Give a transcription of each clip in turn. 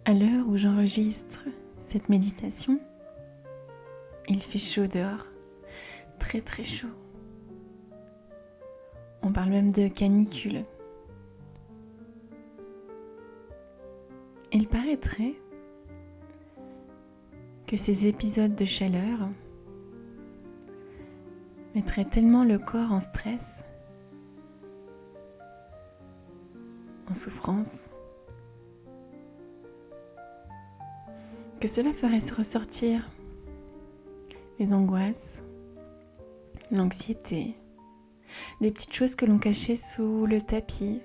À l'heure où j'enregistre cette méditation, il fait chaud dehors, très très chaud. On parle même de canicule. Il paraîtrait que ces épisodes de chaleur mettraient tellement le corps en stress, en souffrance, que cela ferait se ressortir les angoisses, l'anxiété, des petites choses que l'on cachait sous le tapis.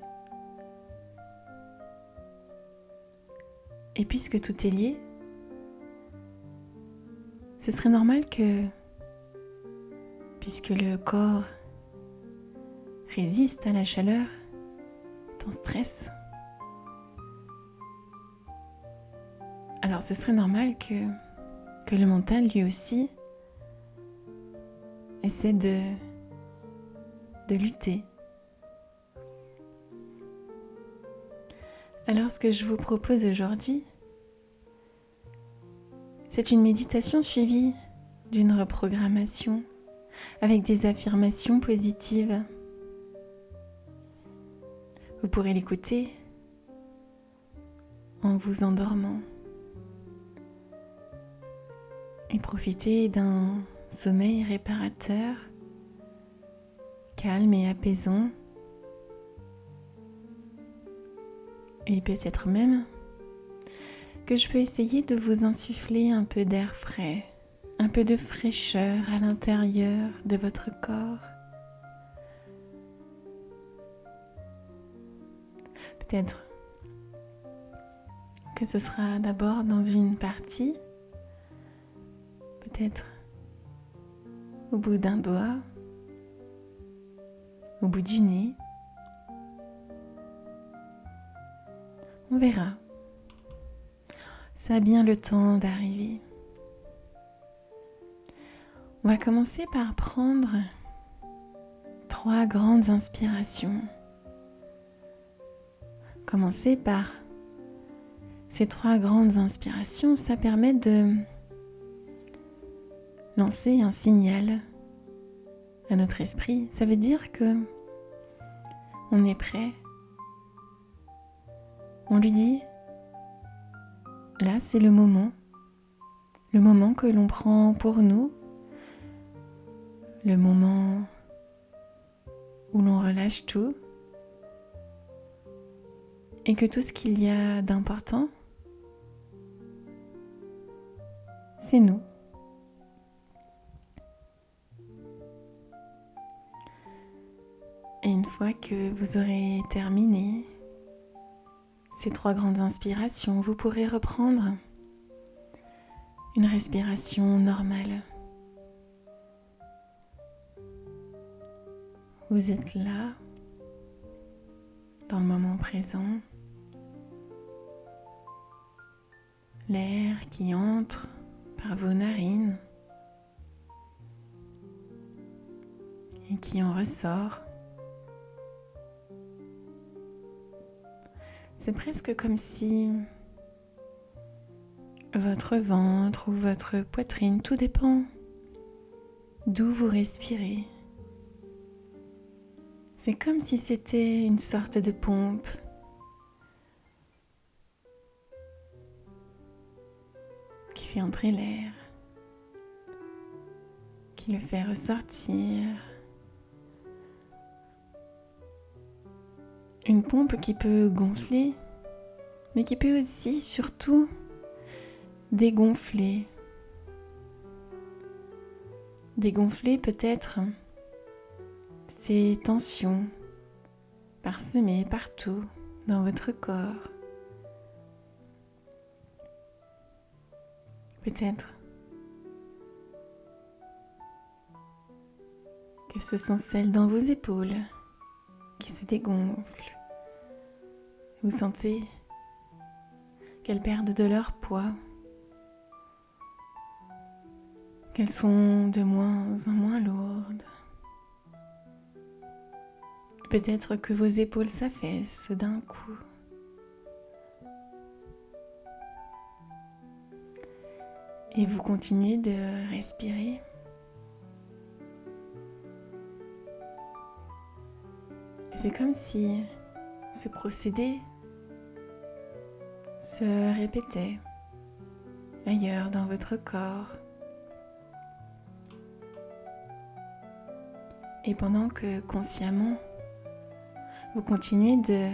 Et puisque tout est lié, ce serait normal que, puisque le corps résiste à la chaleur, est en stress, alors ce serait normal que le mental lui aussi essaie de lutter. Alors ce que je vous propose aujourd'hui, c'est une méditation suivie d'une reprogrammation avec des affirmations positives. Vous pourrez l'écouter en vous endormant et profiter d'un sommeil réparateur, calme et apaisant. Et peut-être même que je peux essayer de vous insuffler un peu d'air frais, un peu de fraîcheur à l'intérieur de votre corps. Peut-être que ce sera d'abord dans une partie, peut-être au bout d'un doigt, au bout du nez. On verra. Ça a bien le temps d'arriver. On va commencer par prendre 3 grandes inspirations. Commencer par ces 3 grandes inspirations, ça permet de lancer un signal à notre esprit. Ça veut dire que on est prêt. On lui dit, là c'est le moment que l'on prend pour nous, le moment où l'on relâche tout et que tout ce qu'il y a d'important, c'est nous. Et une fois que vous aurez terminé ces 3 grandes inspirations, vous pourrez reprendre une respiration normale. Vous êtes là, dans le moment présent. L'air qui entre par vos narines et qui en ressort. C'est presque comme si votre ventre ou votre poitrine, tout dépend d'où vous respirez. C'est comme si c'était une sorte de pompe qui fait entrer l'air, qui le fait ressortir. Une pompe qui peut gonfler, mais qui peut aussi, surtout, dégonfler. Dégonfler peut-être ces tensions parsemées partout dans votre corps. Peut-être que ce sont celles dans vos épaules qui se dégonflent. Vous sentez qu'elles perdent de leur poids, qu'elles sont de moins en moins lourdes. Peut-être que vos épaules s'affaissent d'un coup. Et vous continuez de respirer. Et c'est comme si ce procédé se répétait ailleurs dans votre corps. Et pendant que consciemment, vous continuez de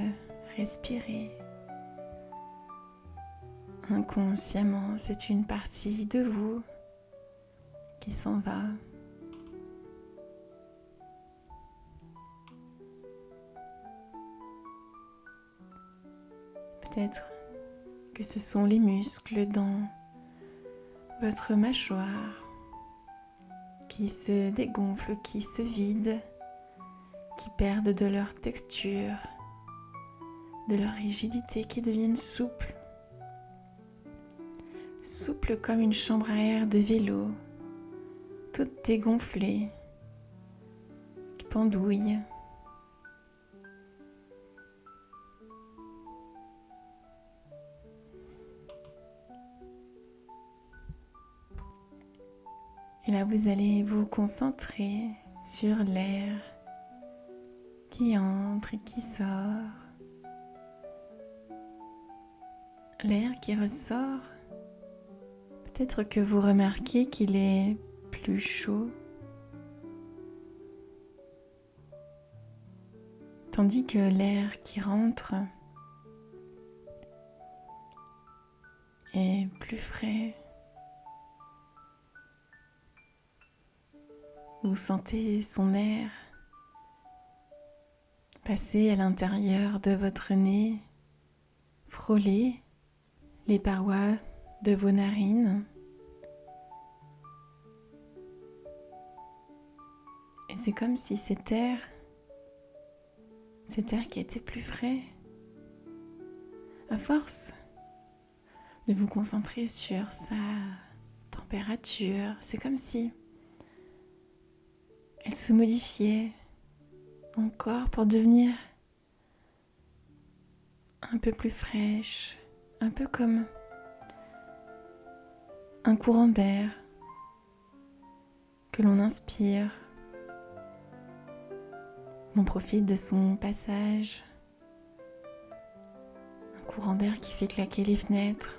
respirer, inconsciemment, c'est une partie de vous qui s'en va. Peut-être que ce sont les muscles dans votre mâchoire qui se dégonflent, qui se vident, qui perdent de leur texture, de leur rigidité, qui deviennent souples. Souples comme une chambre à air de vélo, toute dégonflée, qui pendouille. Et là, vous allez vous concentrer sur l'air qui entre et qui sort. L'air qui ressort, peut-être que vous remarquez qu'il est plus chaud, tandis que l'air qui rentre est plus frais. Vous sentez son air passer à l'intérieur de votre nez, frôler les parois de vos narines. Et c'est comme si cet air qui était plus frais, à force de vous concentrer sur sa température, c'est comme si elle se modifiait encore pour devenir un peu plus fraîche, un peu comme un courant d'air que l'on inspire. On profite de son passage, un courant d'air qui fait claquer les fenêtres,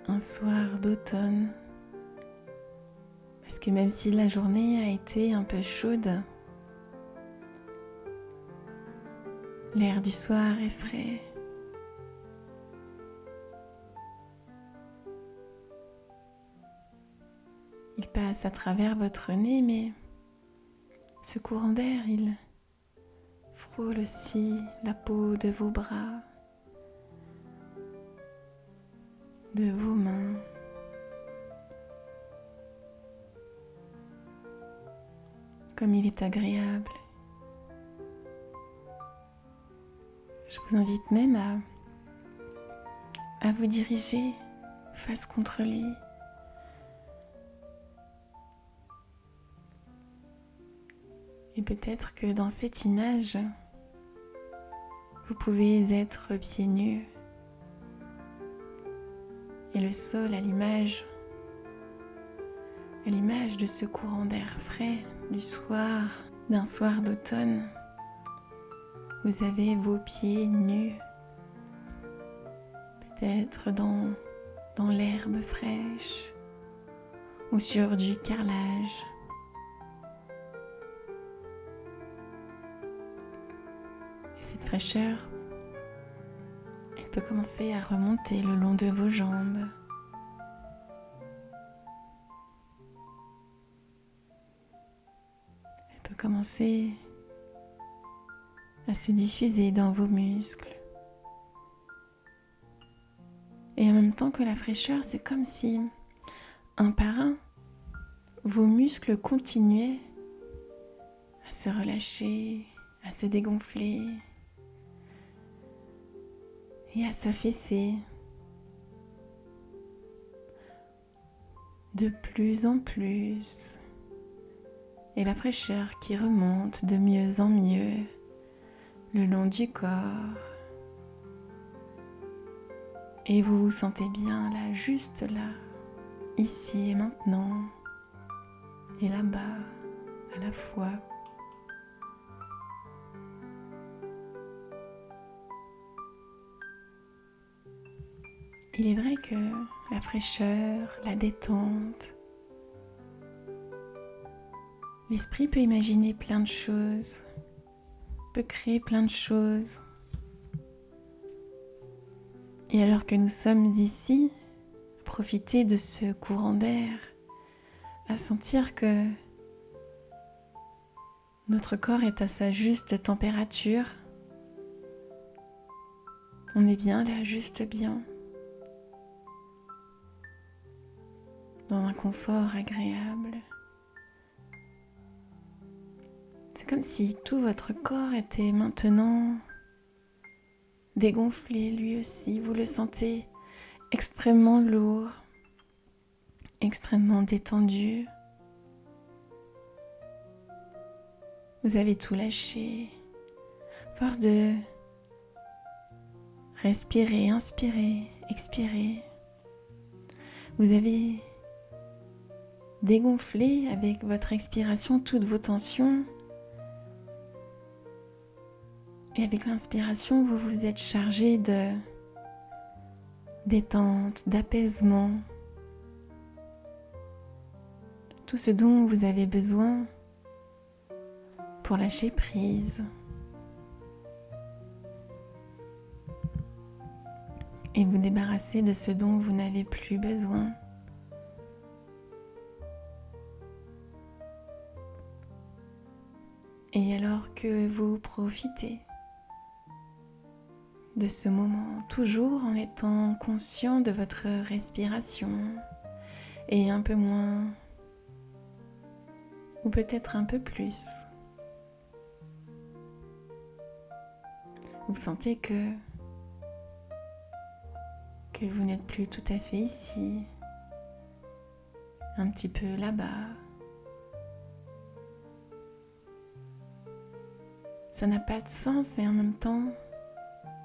un soir d'automne. Parce que même si la journée a été un peu chaude, l'air du soir est frais. Il passe à travers votre nez, mais ce courant d'air, il frôle aussi la peau de vos bras, de vos mains. Comme il est agréable. Je vous invite même à vous diriger face contre lui. Et peut-être que dans cette image, vous pouvez être pieds nus et le sol à l'image de ce courant d'air frais du soir, d'un soir d'automne. Vous avez vos pieds nus, peut-être dans l'herbe fraîche ou sur du carrelage. Et cette fraîcheur, elle peut commencer à remonter le long de vos jambes. Elle peut commencer à se diffuser dans vos muscles. Et en même temps que la fraîcheur, c'est comme si, un par un, vos muscles continuaient à se relâcher, à se dégonfler et à s'affaisser de plus en plus. Et la fraîcheur qui remonte de mieux en mieux le long du corps, Et vous vous sentez bien là, juste là, ici et maintenant, et là-bas, à la fois. Il est vrai que la fraîcheur, la détente, l'esprit peut imaginer plein de choses, peut créer plein de choses. Et alors que nous sommes ici, à profiter de ce courant d'air, à sentir que notre corps est à sa juste température, on est bien là, juste bien, dans un confort agréable. C'est comme si tout votre corps était maintenant dégonflé lui aussi. Vous le sentez extrêmement lourd, extrêmement détendu. Vous avez tout lâché. Force de respirer, inspirer, expirer. Vous avez dégonflé avec votre expiration toutes vos tensions. Et avec l'inspiration, vous vous êtes chargé de détente, d'apaisement. Tout ce dont vous avez besoin pour lâcher prise. Et vous débarrasser de ce dont vous n'avez plus besoin. Et alors que vous profitez de ce moment, toujours en étant conscient de votre respiration et un peu moins, ou peut-être un peu plus. Vous sentez que vous n'êtes plus tout à fait ici, un petit peu là-bas. Ça n'a pas de sens et en même temps,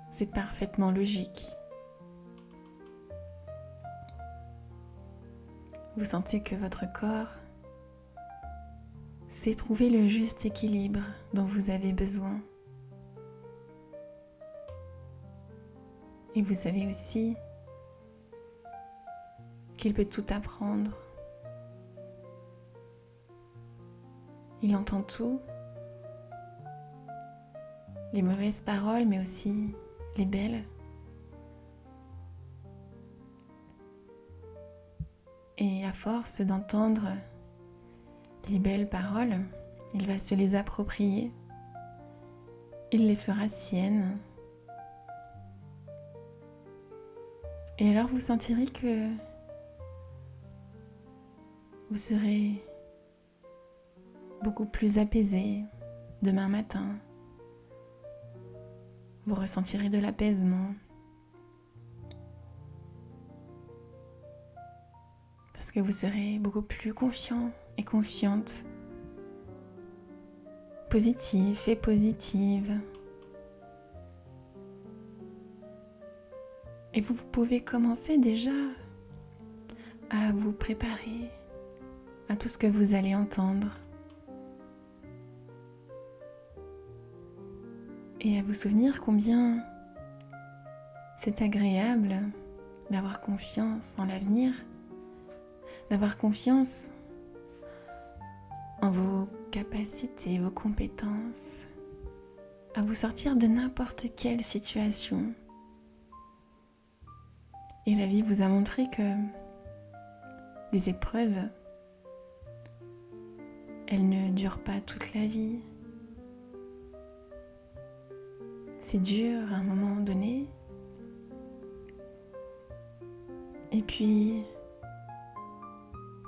c'est parfaitement logique. Vous sentez que votre corps sait trouver le juste équilibre dont vous avez besoin. Et vous savez aussi qu'il peut tout apprendre. Il entend tout, les mauvaises paroles, mais aussi les belles. Et à force d'entendre les belles paroles, il va se les approprier. Il les fera siennes. Et alors vous sentirez que vous serez beaucoup plus apaisé demain matin. Vous ressentirez de l'apaisement. Parce que vous serez beaucoup plus confiant et confiante. Positif et positive. Et vous pouvez commencer déjà à vous préparer à tout ce que vous allez entendre. Et à vous souvenir combien c'est agréable d'avoir confiance en l'avenir, d'avoir confiance en vos capacités, vos compétences, à vous sortir de n'importe quelle situation. Et la vie vous a montré que les épreuves, elles ne durent pas toute la vie. C'est dur à un moment donné. Et puis,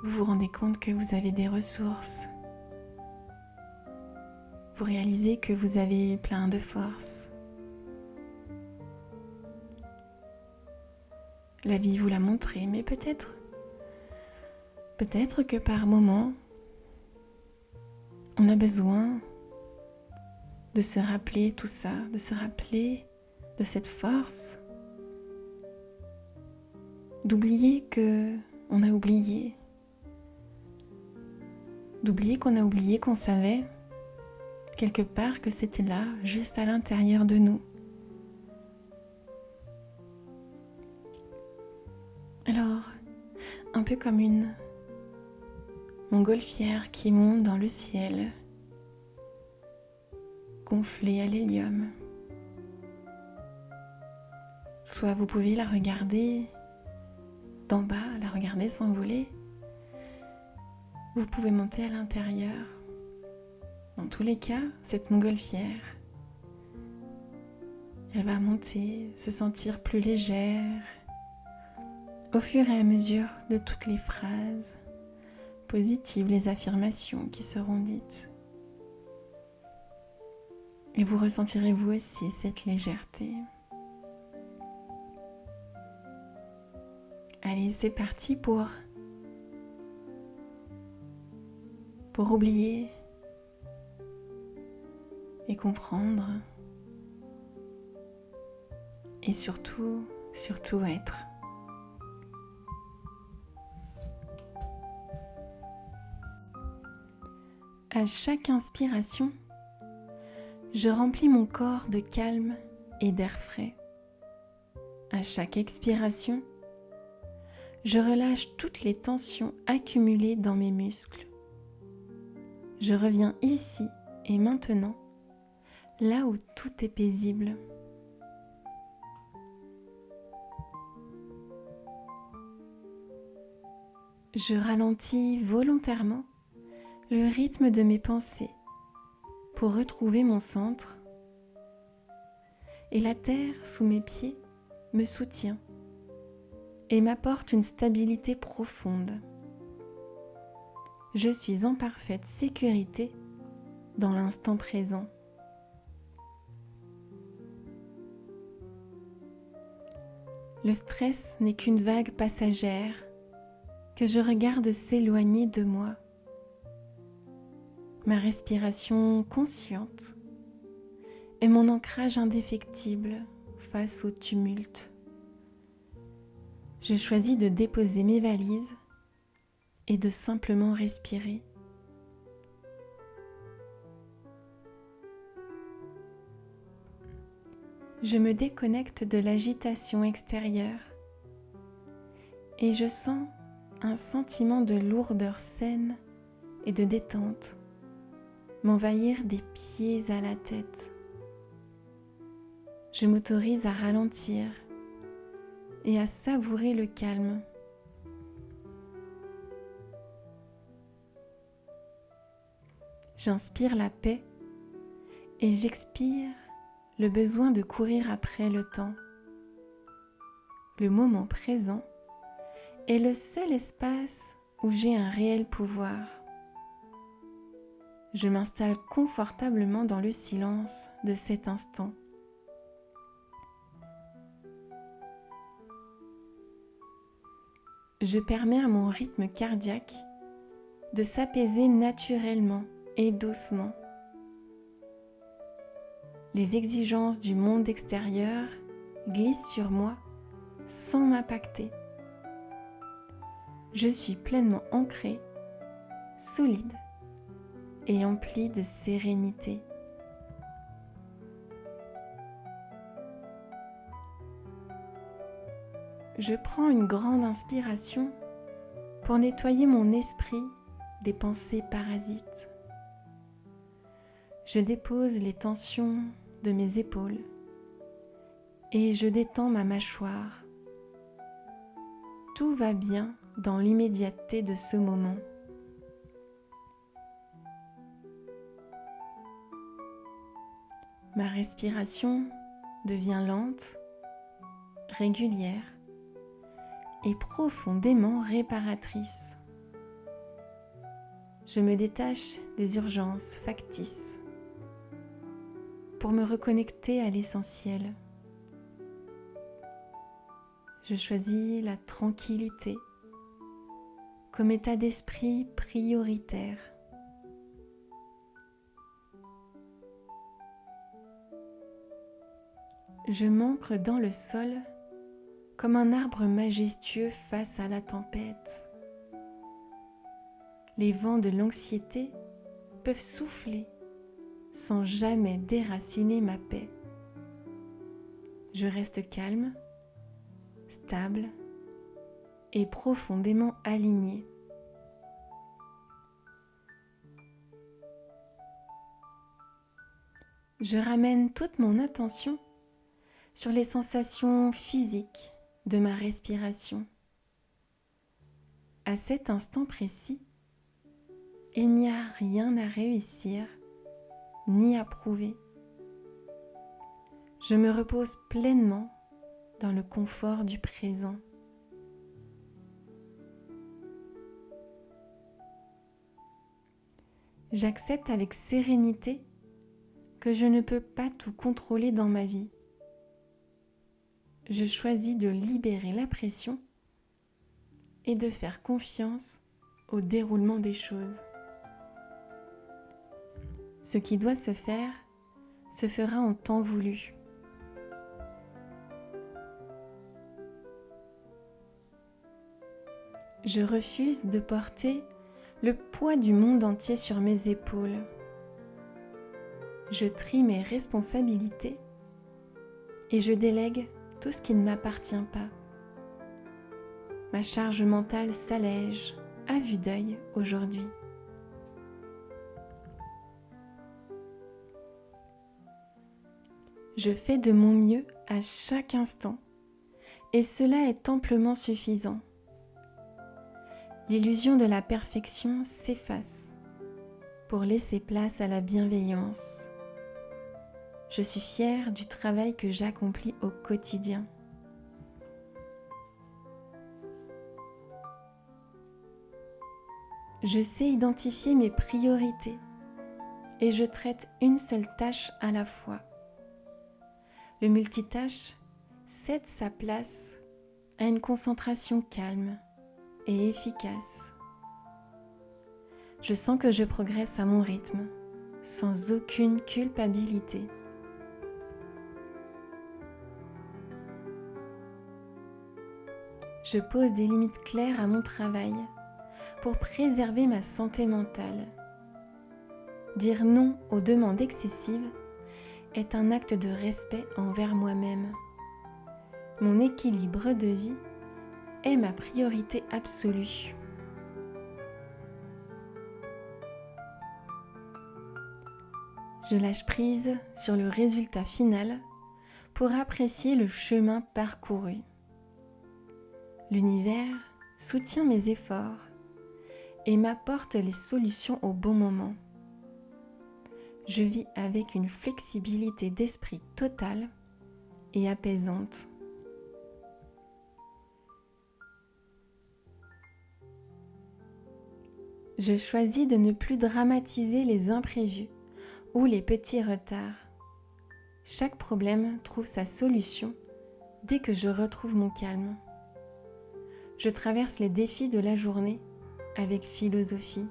vous vous rendez compte que vous avez des ressources. Vous réalisez que vous avez plein de force. La vie vous l'a montré, mais peut-être que par moment, on a besoin de se rappeler tout ça, de se rappeler de cette force d'oublier que on a oublié, d'oublier qu'on a oublié qu'on savait quelque part que c'était là, juste à l'intérieur de nous. Alors, un peu comme une montgolfière qui monte dans le ciel, gonflée à l'hélium. Soit vous pouvez la regarder d'en bas, la regarder s'envoler. Vous pouvez monter à l'intérieur. Dans tous les cas, cette montgolfière, elle va monter, se sentir plus légère au fur et à mesure de toutes les phrases positives, les affirmations qui seront dites. Et vous ressentirez vous aussi cette légèreté. Allez, c'est parti pour oublier et comprendre et surtout être. À chaque inspiration, je remplis mon corps de calme et d'air frais. À chaque expiration, je relâche toutes les tensions accumulées dans mes muscles. Je reviens ici et maintenant, là où tout est paisible. Je ralentis volontairement le rythme de mes pensées pour retrouver mon centre, et la terre sous mes pieds me soutient et m'apporte une stabilité profonde. Je suis en parfaite sécurité dans l'instant présent. Le stress n'est qu'une vague passagère que je regarde s'éloigner de moi. Ma respiration consciente est mon ancrage indéfectible face au tumulte. Je choisis de déposer mes valises et de simplement respirer. Je me déconnecte de l'agitation extérieure et je sens un sentiment de lourdeur saine et de détente m'envahir des pieds à la tête. Je m'autorise à ralentir et à savourer le calme. J'inspire la paix et j'expire le besoin de courir après le temps. Le moment présent est le seul espace où j'ai un réel pouvoir. Je m'installe confortablement dans le silence de cet instant. Je permets à mon rythme cardiaque de s'apaiser naturellement et doucement. Les exigences du monde extérieur glissent sur moi sans m'impacter. Je suis pleinement ancrée, solide et emplie de sérénité. Je prends une grande inspiration pour nettoyer mon esprit des pensées parasites. Je dépose les tensions de mes épaules et je détends ma mâchoire. Tout va bien dans l'immédiateté de ce moment. Ma respiration devient lente, régulière et profondément réparatrice. Je me détache des urgences factices pour me reconnecter à l'essentiel. Je choisis la tranquillité comme état d'esprit prioritaire. Je m'ancre dans le sol comme un arbre majestueux face à la tempête. Les vents de l'anxiété peuvent souffler sans jamais déraciner ma paix. Je reste calme, stable et profondément alignée. Je ramène toute mon attention sur les sensations physiques de ma respiration. À cet instant précis, il n'y a rien à réussir ni à prouver. Je me repose pleinement dans le confort du présent. J'accepte avec sérénité que je ne peux pas tout contrôler dans ma vie. Je choisis de libérer la pression et de faire confiance au déroulement des choses. Ce qui doit se faire se fera en temps voulu. Je refuse de porter le poids du monde entier sur mes épaules. Je trie mes responsabilités et je délègue tout ce qui ne m'appartient pas. Ma charge mentale s'allège à vue d'œil aujourd'hui. Je fais de mon mieux à chaque instant et cela est amplement suffisant. L'illusion de la perfection s'efface pour laisser place à la bienveillance. Je suis fière du travail que j'accomplis au quotidien. Je sais identifier mes priorités et je traite une seule tâche à la fois. Le multitâche cède sa place à une concentration calme et efficace. Je sens que je progresse à mon rythme, sans aucune culpabilité. Je pose des limites claires à mon travail pour préserver ma santé mentale. Dire non aux demandes excessives est un acte de respect envers moi-même. Mon équilibre de vie est ma priorité absolue. Je lâche prise sur le résultat final pour apprécier le chemin parcouru. L'univers soutient mes efforts et m'apporte les solutions au bon moment. Je vis avec une flexibilité d'esprit totale et apaisante. Je choisis de ne plus dramatiser les imprévus ou les petits retards. Chaque problème trouve sa solution dès que je retrouve mon calme. Je traverse les défis de la journée avec philosophie.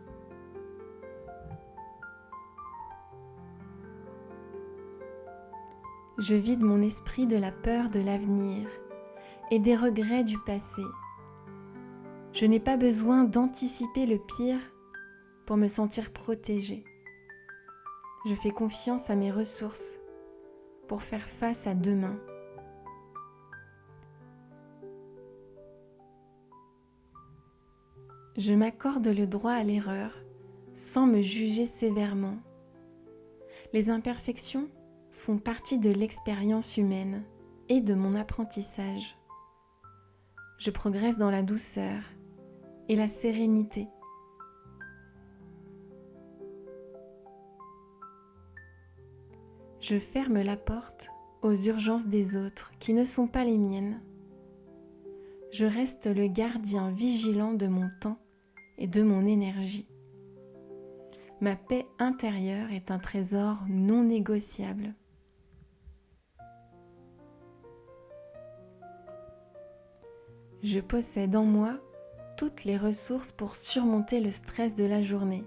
Je vide mon esprit de la peur de l'avenir et des regrets du passé. Je n'ai pas besoin d'anticiper le pire pour me sentir protégée. Je fais confiance à mes ressources pour faire face à demain. Je m'accorde le droit à l'erreur sans me juger sévèrement. Les imperfections font partie de l'expérience humaine et de mon apprentissage. Je progresse dans la douceur et la sérénité. Je ferme la porte aux urgences des autres qui ne sont pas les miennes. Je reste le gardien vigilant de mon temps et de mon énergie. Ma paix intérieure est un trésor non négociable. Je possède en moi toutes les ressources pour surmonter le stress de la journée.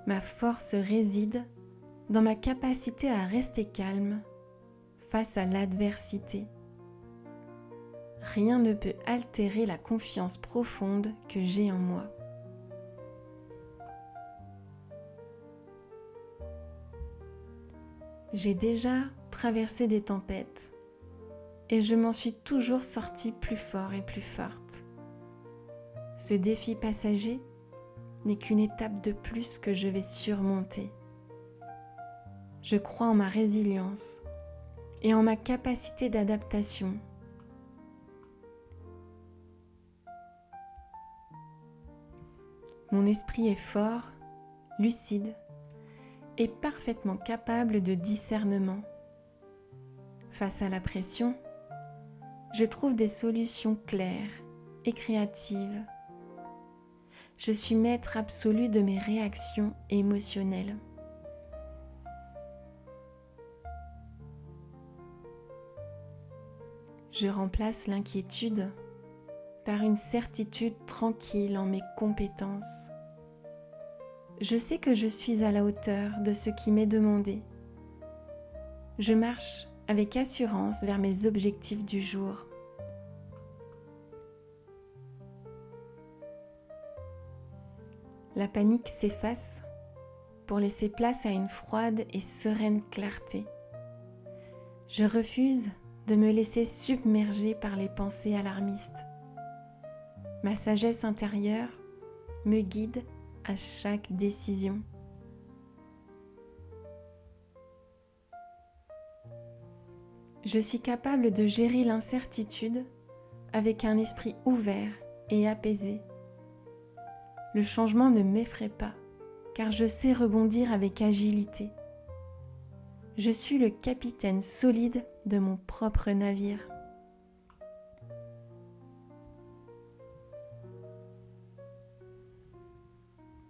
Ma force réside dans ma capacité à rester calme face à l'adversité. rien ne peut altérer la confiance profonde que j'ai en moi. J'ai déjà traversé des tempêtes et je m'en suis toujours sortie plus fort et plus forte. Ce défi passager n'est qu'une étape de plus que je vais surmonter. Je crois en ma résilience et en ma capacité d'adaptation. Mon esprit est fort, lucide et parfaitement capable de discernement. Face à la pression, je trouve des solutions claires et créatives. Je suis maître absolu de mes réactions émotionnelles. Je remplace l'inquiétude par une certitude tranquille en mes compétences. Je sais que je suis à la hauteur de ce qui m'est demandé. Je marche avec assurance vers mes objectifs du jour. La panique s'efface pour laisser place à une froide et sereine clarté. Je refuse de me laisser submerger par les pensées alarmistes. Ma sagesse intérieure me guide à chaque décision. Je suis capable de gérer l'incertitude avec un esprit ouvert et apaisé. Le changement ne m'effraie pas, car je sais rebondir avec agilité. Je suis le capitaine solide de mon propre navire.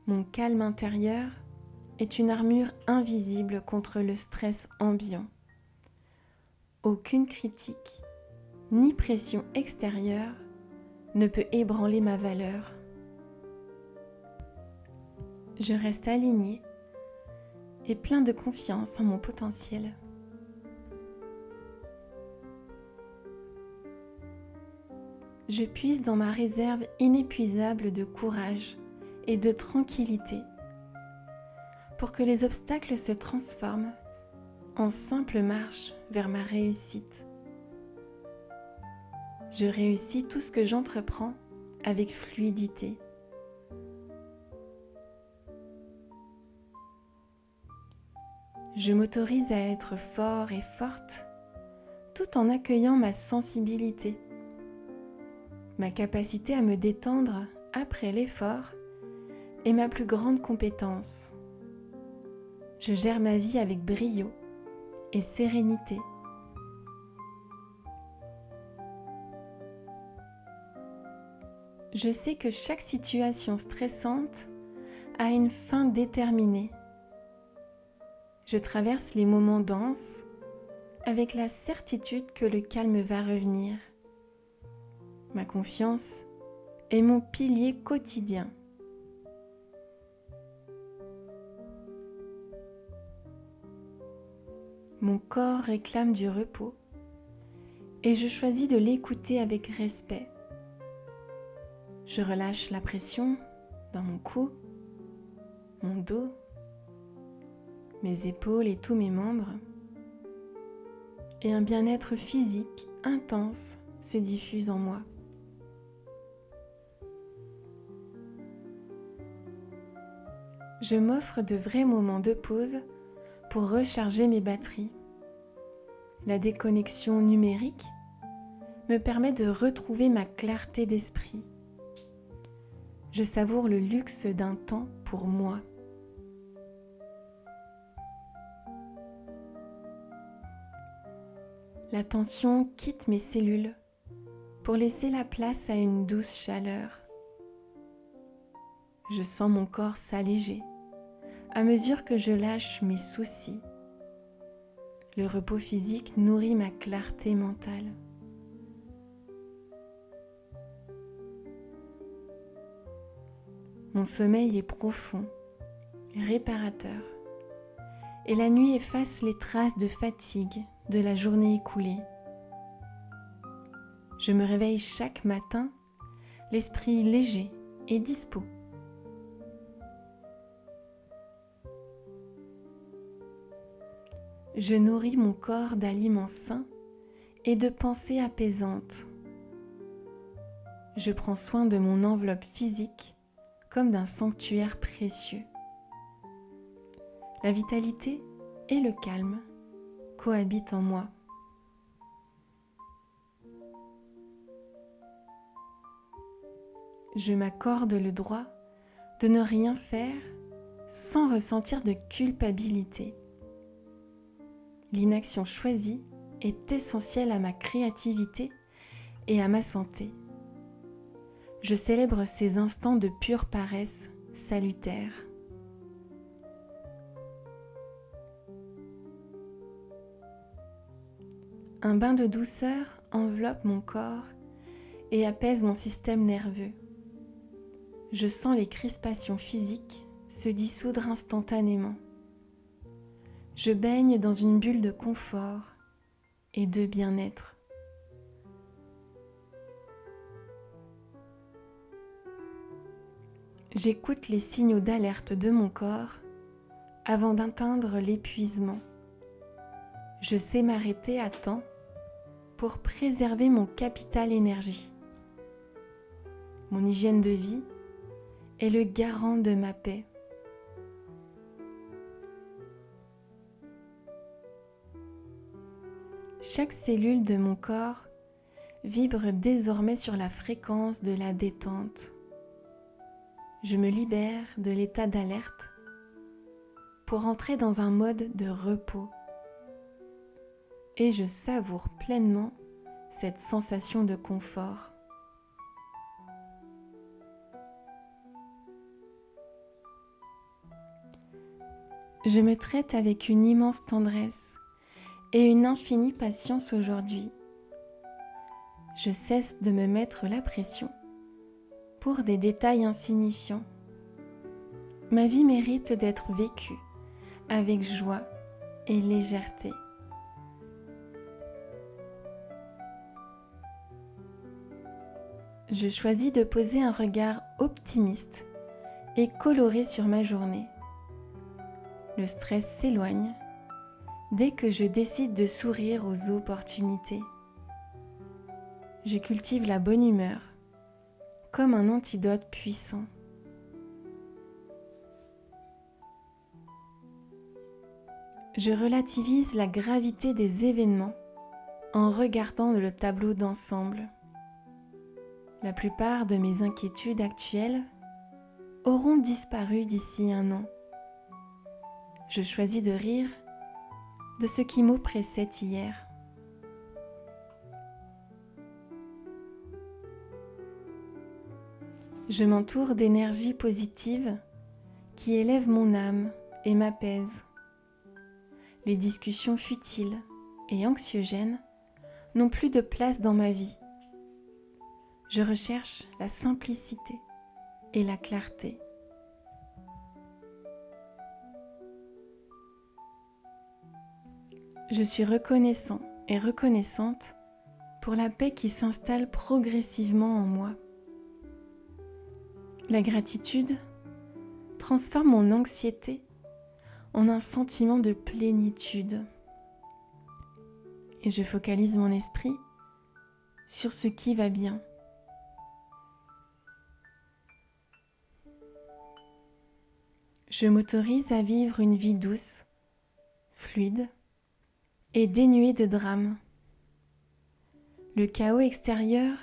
Mon calme intérieur est une armure invisible contre le stress ambiant. Aucune critique, ni pression extérieure ne peut ébranler ma valeur. Je reste aligné et plein de confiance en mon potentiel. Je puise dans ma réserve inépuisable de courage et de tranquillité pour que les obstacles se transforment en simple marche vers ma réussite. Je réussis tout ce que j'entreprends avec fluidité. Je m'autorise à être fort et forte tout en accueillant ma sensibilité. Ma capacité à me détendre après l'effort est ma plus grande compétence. Je gère ma vie avec brio et sérénité. Je sais que chaque situation stressante a une fin déterminée. Je traverse les moments denses avec la certitude que le calme va revenir. Ma confiance est mon pilier quotidien. Mon corps réclame du repos et je choisis de l'écouter avec respect. Je relâche la pression dans mon cou, mon dos, mes épaules et tous mes membres. Et un bien-être physique intense se diffuse en moi. Je m'offre de vrais moments de pause pour recharger mes batteries. La déconnexion numérique me permet de retrouver ma clarté d'esprit. Je savoure le luxe d'un temps pour moi. La tension quitte mes cellules pour laisser la place à une douce chaleur. Je sens mon corps s'alléger à mesure que je lâche mes soucis. Le repos physique nourrit ma clarté mentale. Mon sommeil est profond, réparateur, et la nuit efface les traces de fatigue de la journée écoulée. Je me réveille chaque matin, l'esprit léger et dispos. Je nourris mon corps d'aliments sains et de pensées apaisantes. Je prends soin de mon enveloppe physique comme d'un sanctuaire précieux. La vitalité et le calme cohabitent en moi. Je m'accorde le droit de ne rien faire sans ressentir de culpabilité. L'inaction choisie est essentielle à ma créativité et à ma santé. Je célèbre ces instants de pure paresse salutaire. Un bain de douceur enveloppe mon corps et apaise mon système nerveux. Je sens les crispations physiques se dissoudre instantanément. Je baigne dans une bulle de confort et de bien-être. J'écoute les signaux d'alerte de mon corps avant d'atteindre l'épuisement. Je sais m'arrêter à temps pour préserver mon capital énergie. Mon hygiène de vie est le garant de ma paix. Chaque cellule de mon corps vibre désormais sur la fréquence de la détente. Je me libère de l'état d'alerte pour entrer dans un mode de repos. Et je savoure pleinement cette sensation de confort. Je me traite avec une immense tendresse et une infinie patience aujourd'hui. Je cesse de me mettre la pression pour des détails insignifiants. Ma vie mérite d'être vécue avec joie et légèreté. Je choisis de poser un regard optimiste et coloré sur ma journée. Le stress s'éloigne dès que je décide de sourire aux opportunités. Je cultive la bonne humeur comme un antidote puissant. Je relativise la gravité des événements en regardant le tableau d'ensemble. La plupart de mes inquiétudes actuelles auront disparu d'ici 1 an. Je choisis de rire de ce qui m'oppressait hier. Je m'entoure d'énergie positive qui élève mon âme et m'apaise. Les discussions futiles et anxiogènes n'ont plus de place dans ma vie. Je recherche la simplicité et la clarté. Je suis reconnaissant et reconnaissante pour la paix qui s'installe progressivement en moi. La gratitude transforme mon anxiété en un sentiment de plénitude. Et je focalise mon esprit sur ce qui va bien. Je m'autorise à vivre une vie douce, fluide et dénuée de drame. Le chaos extérieur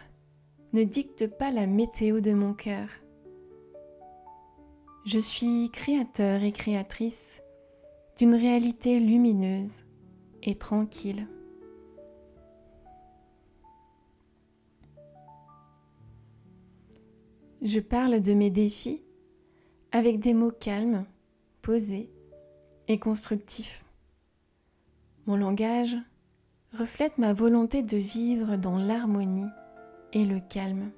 ne dicte pas la météo de mon cœur. Je suis créateur et créatrice d'une réalité lumineuse et tranquille. Je parle de mes défis avec des mots calmes, posés et constructifs. Mon langage reflète ma volonté de vivre dans l'harmonie et le calme.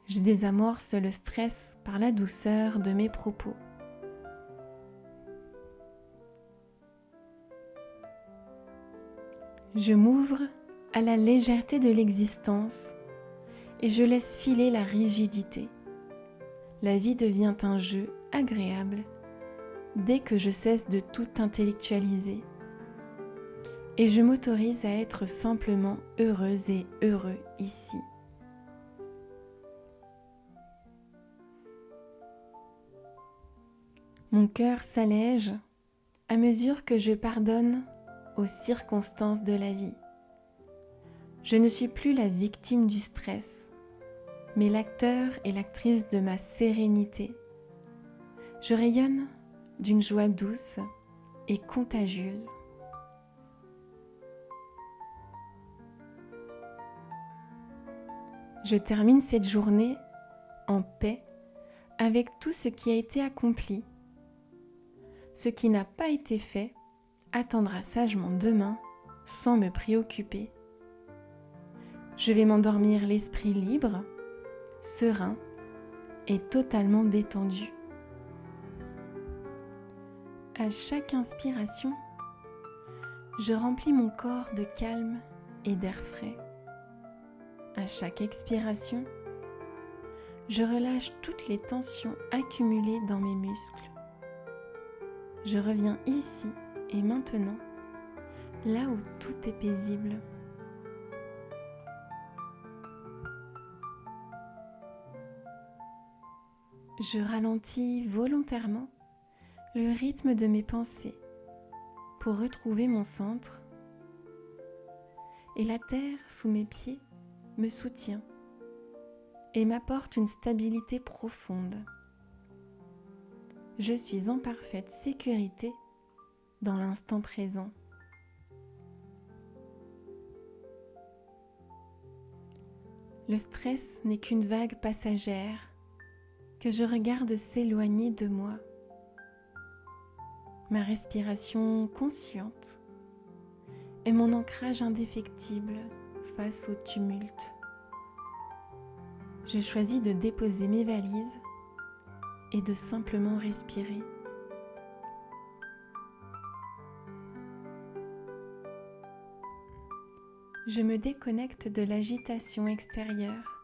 Je désamorce le stress par la douceur de mes propos. Je m'ouvre à la légèreté de l'existence et je laisse filer la rigidité. La vie devient un jeu agréable dès que je cesse de tout intellectualiser et je m'autorise à être simplement heureuse et heureux ici. Mon cœur s'allège à mesure que je pardonne aux circonstances de la vie. Je ne suis plus la victime du stress, mais l'acteur et l'actrice de ma sérénité. Je rayonne d'une joie douce et contagieuse. Je termine cette journée en paix avec tout ce qui a été accompli. Ce qui n'a pas été fait attendra sagement demain sans me préoccuper. Je vais m'endormir l'esprit libre, serein et totalement détendu. À chaque inspiration, je remplis mon corps de calme et d'air frais. À chaque expiration, je relâche toutes les tensions accumulées dans mes muscles. Je reviens ici et maintenant, là où tout est paisible. Je ralentis volontairement le rythme de mes pensées pour retrouver mon centre et la terre sous mes pieds me soutient et m'apporte une stabilité profonde. Je suis en parfaite sécurité dans l'instant présent. Le stress n'est qu'une vague passagère que je regarde s'éloigner de moi. Ma respiration consciente est mon ancrage indéfectible face au tumulte. Je choisis de déposer mes valises et de simplement respirer. Je me déconnecte de l'agitation extérieure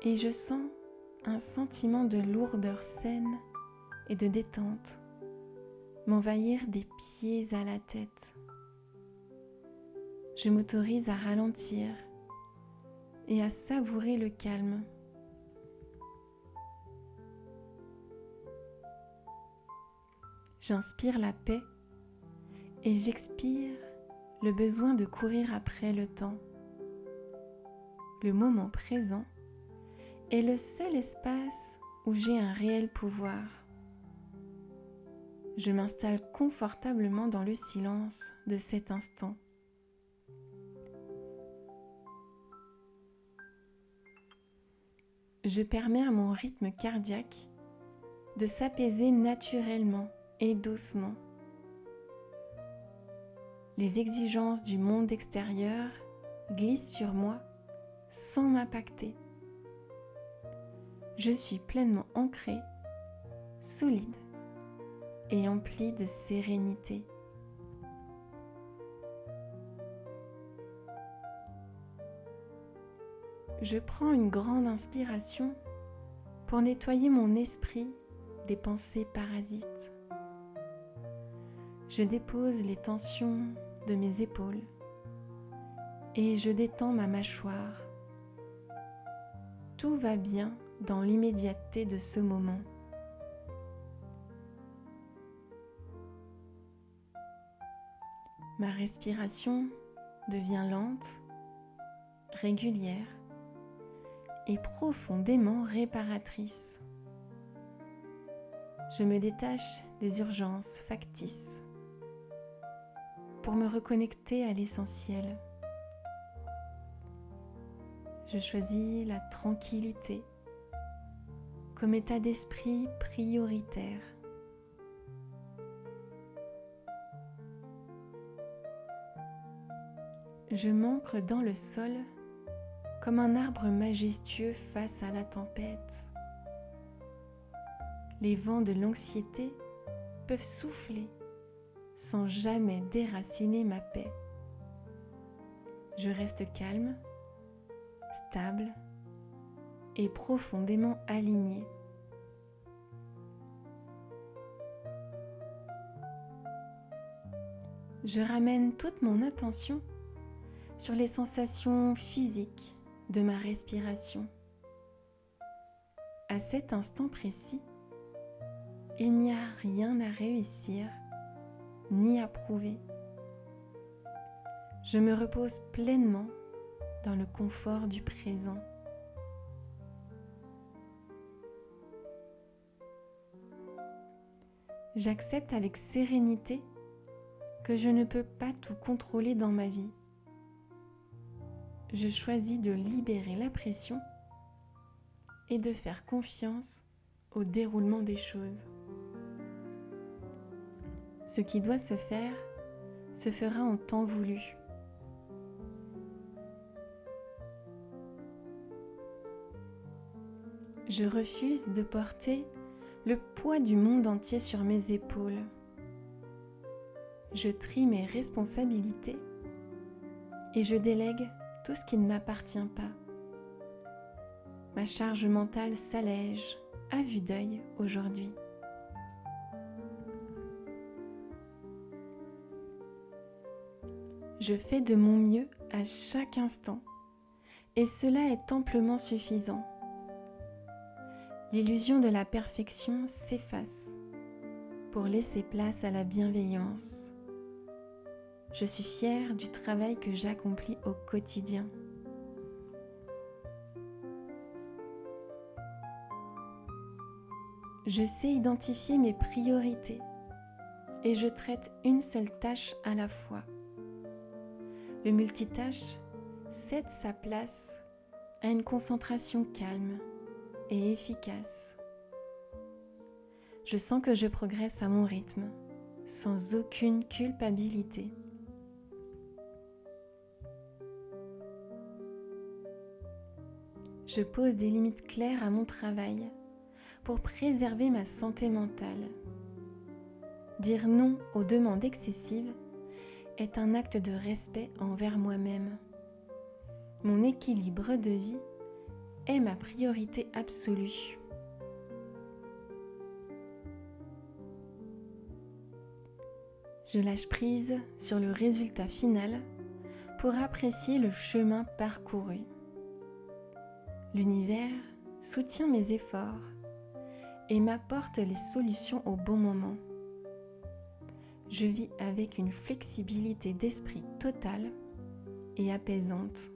et je sens un sentiment de lourdeur saine et de détente m'envahir des pieds à la tête. Je m'autorise à ralentir et à savourer le calme. J'inspire la paix et j'expire le besoin de courir après le temps. Le moment présent est le seul espace où j'ai un réel pouvoir. Je m'installe confortablement dans le silence de cet instant. Je permets à mon rythme cardiaque de s'apaiser naturellement et doucement. Les exigences du monde extérieur glissent sur moi sans m'impacter. Je suis pleinement ancrée, solide et emplie de sérénité. Je prends une grande inspiration pour nettoyer mon esprit des pensées parasites. Je dépose les tensions de mes épaules et je détends ma mâchoire. Tout va bien dans l'immédiateté de ce moment. Ma respiration devient lente, régulière et profondément réparatrice. Je me détache des urgences factices pour me reconnecter à l'essentiel. Je choisis la tranquillité comme état d'esprit prioritaire. Je m'ancre dans le sol comme un arbre majestueux face à la tempête. Les vents de l'anxiété peuvent souffler sans jamais déraciner ma paix. Je reste calme, stable et profondément alignée. Je ramène toute mon attention sur les sensations physiques de ma respiration. À cet instant précis, il n'y a rien à réussir ni à prouver. Je me repose pleinement dans le confort du présent. J'accepte avec sérénité que je ne peux pas tout contrôler dans ma vie. Je choisis de libérer la pression et de faire confiance au déroulement des choses. Ce qui doit se faire se fera en temps voulu. Je refuse de porter le poids du monde entier sur mes épaules. Je trie mes responsabilités et je délègue tout ce qui ne m'appartient pas. Ma charge mentale s'allège à vue d'œil aujourd'hui. Je fais de mon mieux à chaque instant et cela est amplement suffisant. L'illusion de la perfection s'efface pour laisser place à la bienveillance. Je suis fière du travail que j'accomplis au quotidien. Je sais identifier mes priorités et je traite une seule tâche à la fois. Le multitâche cède sa place à une concentration calme et efficace. Je sens que je progresse à mon rythme, sans aucune culpabilité. Je pose des limites claires à mon travail pour préserver ma santé mentale. Dire non aux demandes excessives est un acte de respect envers moi-même. Mon équilibre de vie est ma priorité absolue. Je lâche prise sur le résultat final pour apprécier le chemin parcouru. L'univers soutient mes efforts et m'apporte les solutions au bon moment. Je vis avec une flexibilité d'esprit totale et apaisante.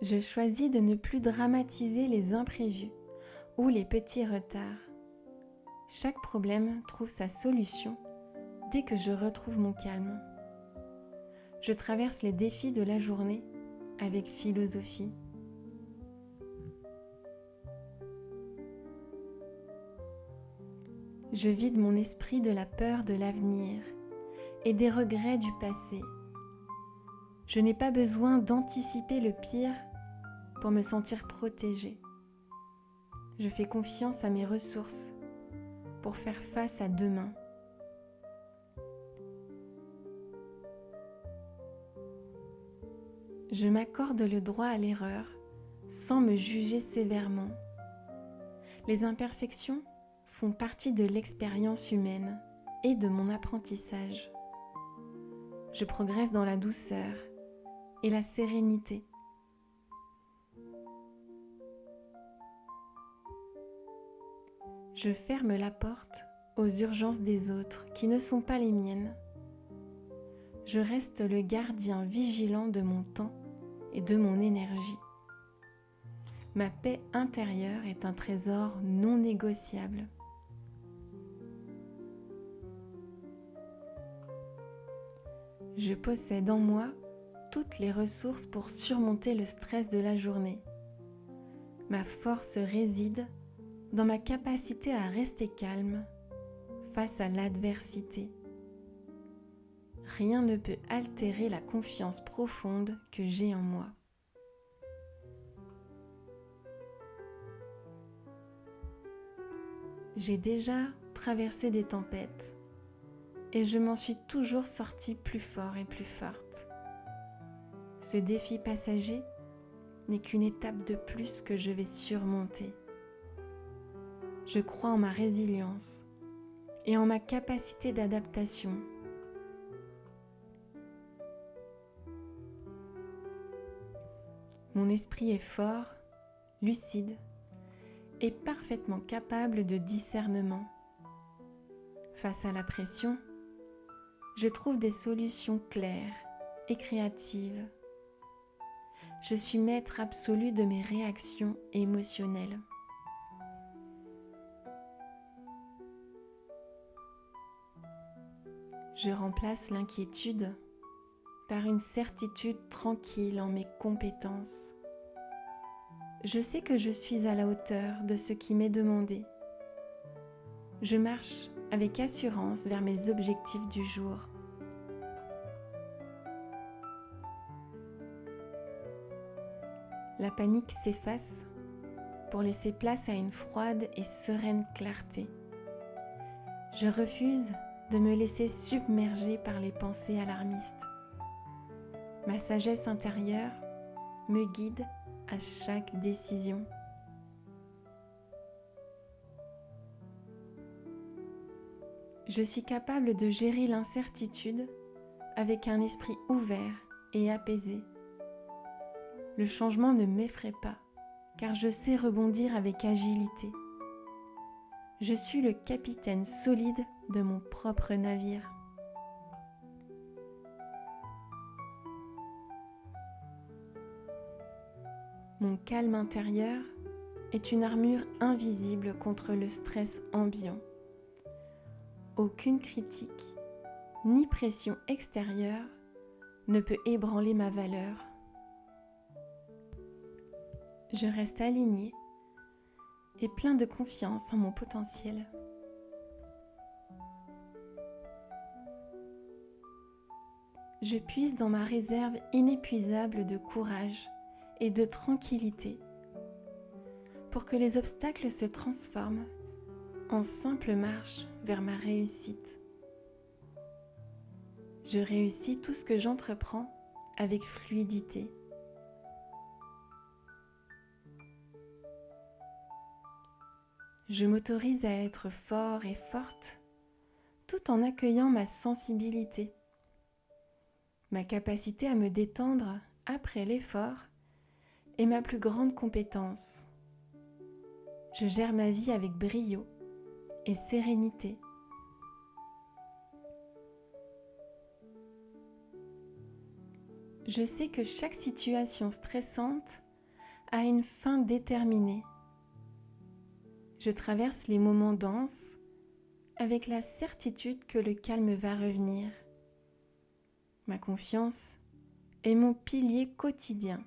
Je choisis de ne plus dramatiser les imprévus ou les petits retards. Chaque problème trouve sa solution dès que je retrouve mon calme. Je traverse les défis de la journée avec philosophie. Je vide mon esprit de la peur de l'avenir et des regrets du passé. Je n'ai pas besoin d'anticiper le pire pour me sentir protégée. Je fais confiance à mes ressources pour faire face à demain. Je m'accorde le droit à l'erreur sans me juger sévèrement. Les imperfections font partie de l'expérience humaine et de mon apprentissage. Je progresse dans la douceur et la sérénité. Je ferme la porte aux urgences des autres qui ne sont pas les miennes. Je reste le gardien vigilant de mon temps et de mon énergie. Ma paix intérieure est un trésor non négociable. Je possède en moi toutes les ressources pour surmonter le stress de la journée. Ma force réside dans ma capacité à rester calme face à l'adversité. Rien ne peut altérer la confiance profonde que j'ai en moi. J'ai déjà traversé des tempêtes et je m'en suis toujours sortie plus fort et plus forte. Ce défi passager n'est qu'une étape de plus que je vais surmonter. Je crois en ma résilience et en ma capacité d'adaptation. Mon esprit est fort, lucide et parfaitement capable de discernement. Face à la pression, je trouve des solutions claires et créatives. Je suis maître absolu de mes réactions émotionnelles. Je remplace l'inquiétude par une certitude tranquille en mes compétences. Je sais que je suis à la hauteur de ce qui m'est demandé. Je marche avec assurance vers mes objectifs du jour. La panique s'efface pour laisser place à une froide et sereine clarté. Je refuse de me laisser submerger par les pensées alarmistes. Ma sagesse intérieure me guide à chaque décision. Je suis capable de gérer l'incertitude avec un esprit ouvert et apaisé. Le changement ne m'effraie pas, car je sais rebondir avec agilité. Je suis le capitaine solide de mon propre navire. Mon calme intérieur est une armure invisible contre le stress ambiant. Aucune critique, ni pression extérieure ne peut ébranler ma valeur. Je reste aligné et plein de confiance en mon potentiel. Je puise dans ma réserve inépuisable de courage et de tranquillité pour que les obstacles se transforment en simple marche vers ma réussite. Je réussis tout ce que j'entreprends avec fluidité. Je m'autorise à être fort et forte tout en accueillant ma sensibilité. Ma capacité à me détendre après l'effort est ma plus grande compétence. Je gère ma vie avec brio et sérénité. Je sais que chaque situation stressante a une fin déterminée. Je traverse les moments denses avec la certitude que le calme va revenir. Ma confiance est mon pilier quotidien.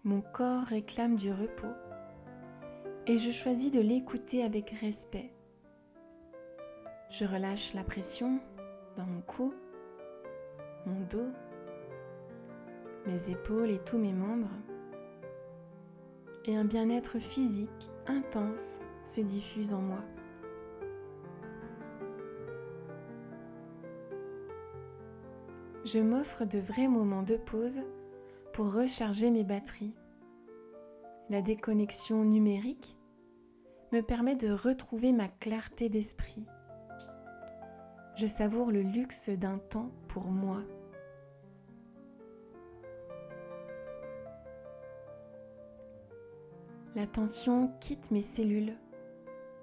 Mon corps réclame du repos et je choisis de l'écouter avec respect. Je relâche la pression dans mon cou, mon dos, mes épaules et tous mes membres. Et un bien-être physique intense se diffuse en moi. Je m'offre de vrais moments de pause pour recharger mes batteries. La déconnexion numérique me permet de retrouver ma clarté d'esprit. Je savoure le luxe d'un temps pour moi. La tension quitte mes cellules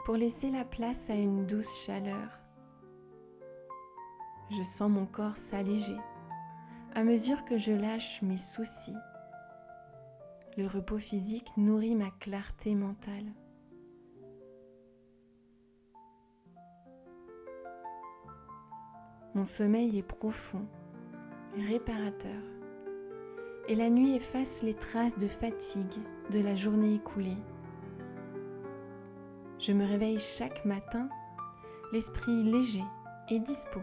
pour laisser la place à une douce chaleur. Je sens mon corps s'alléger à mesure que je lâche mes soucis. Le repos physique nourrit ma clarté mentale. Mon sommeil est profond, réparateur, et la nuit efface les traces de fatigue de la journée écoulée. Je me réveille chaque matin, l'esprit léger et dispos.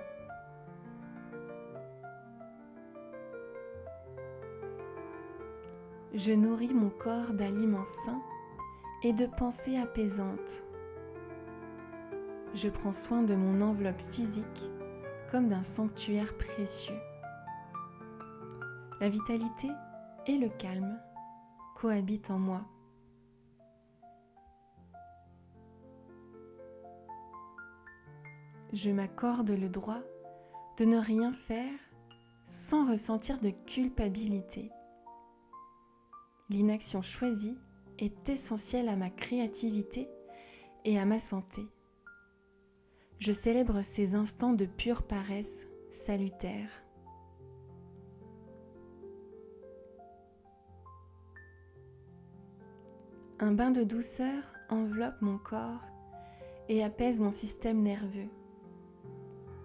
Je nourris mon corps d'aliments sains et de pensées apaisantes. Je prends soin de mon enveloppe physique comme d'un sanctuaire précieux. La vitalité et le calme cohabitent en moi. Je m'accorde le droit de ne rien faire sans ressentir de culpabilité. L'inaction choisie est essentielle à ma créativité et à ma santé. Je célèbre ces instants de pure paresse salutaire. Un bain de douceur enveloppe mon corps et apaise mon système nerveux.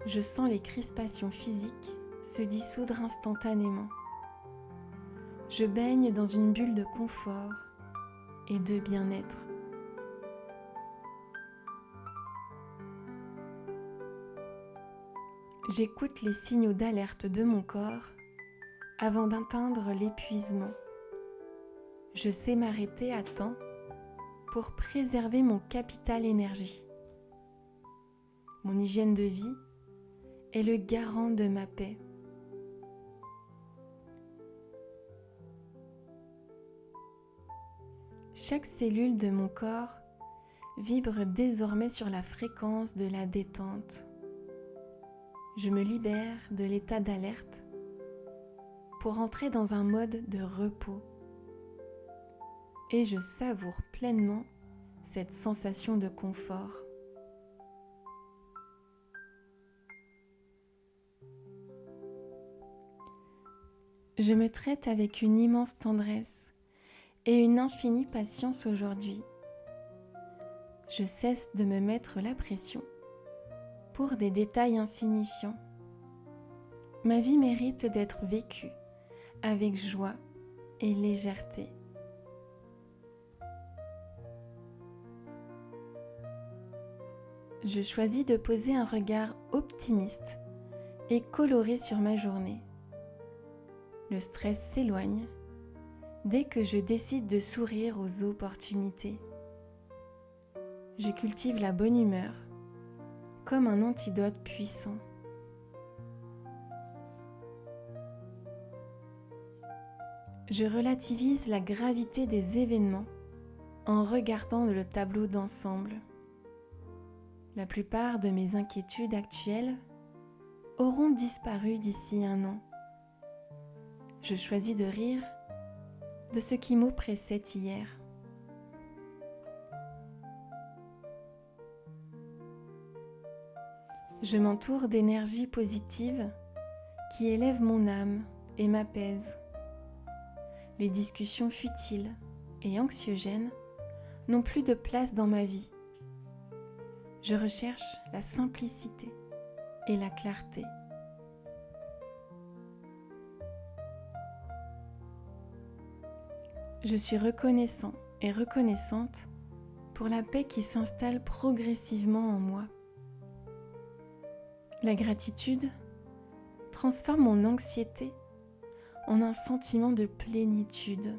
Je sens les crispations physiques se dissoudre instantanément. Je baigne dans une bulle de confort et de bien-être. J'écoute les signaux d'alerte de mon corps avant d'atteindre l'épuisement. Je sais m'arrêter à temps pour préserver mon capital énergie. Mon hygiène de vie est le garant de ma paix. Chaque cellule de mon corps vibre désormais sur la fréquence de la détente. Je me libère de l'état d'alerte pour entrer dans un mode de repos. Et je savoure pleinement cette sensation de confort. Je me traite avec une immense tendresse et une infinie patience aujourd'hui. Je cesse de me mettre la pression pour des détails insignifiants. Ma vie mérite d'être vécue avec joie et légèreté. Je choisis de poser un regard optimiste et coloré sur ma journée. Le stress s'éloigne dès que je décide de sourire aux opportunités. Je cultive la bonne humeur comme un antidote puissant. Je relativise la gravité des événements en regardant le tableau d'ensemble. La plupart de mes inquiétudes actuelles auront disparu d'ici 1 an. Je choisis de rire de ce qui m'oppressait hier. Je m'entoure d'énergie positive qui élève mon âme et m'apaise. Les discussions futiles et anxiogènes n'ont plus de place dans ma vie. Je recherche la simplicité et la clarté. Je suis reconnaissant et reconnaissante pour la paix qui s'installe progressivement en moi. La gratitude transforme mon anxiété en un sentiment de plénitude.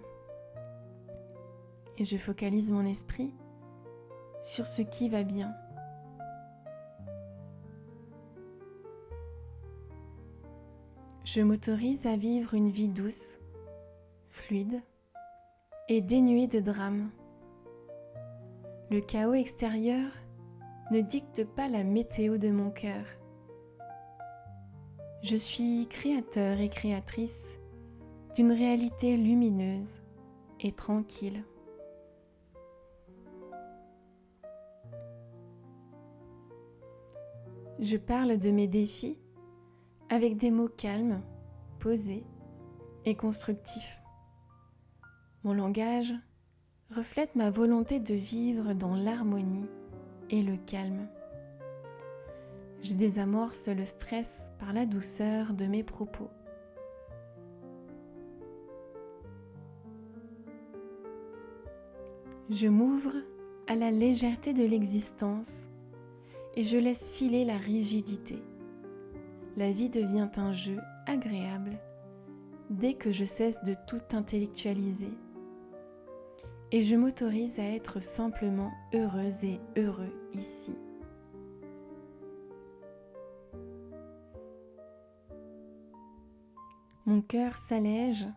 Et je focalise mon esprit sur ce qui va bien. Je m'autorise à vivre une vie douce, fluide et dénuée de drame. Le chaos extérieur ne dicte pas la météo de mon cœur. Je suis créateur et créatrice d'une réalité lumineuse et tranquille. Je parle de mes défis avec des mots calmes, posés et constructifs. Mon langage reflète ma volonté de vivre dans l'harmonie et le calme. Je désamorce le stress par la douceur de mes propos. Je m'ouvre à la légèreté de l'existence et je laisse filer la rigidité. La vie devient un jeu agréable dès que je cesse de tout intellectualiser. et je m'autorise à être simplement heureuse et heureux ici. Mon cœur s'allège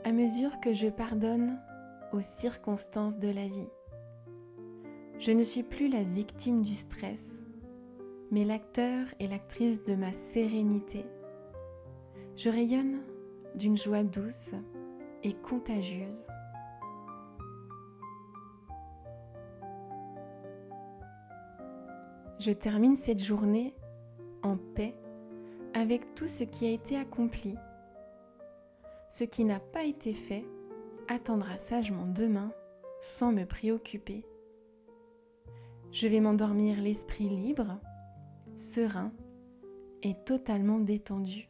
à mesure que je pardonne aux circonstances de la vie. Je ne suis plus la victime du stress, mais l'acteur et l'actrice de ma sérénité. Je rayonne d'une joie douce et contagieuse. Je termine cette journée en paix avec tout ce qui a été accompli. Ce qui n'a pas été fait attendra sagement demain sans me préoccuper. Je vais m'endormir l'esprit libre, serein et totalement détendu.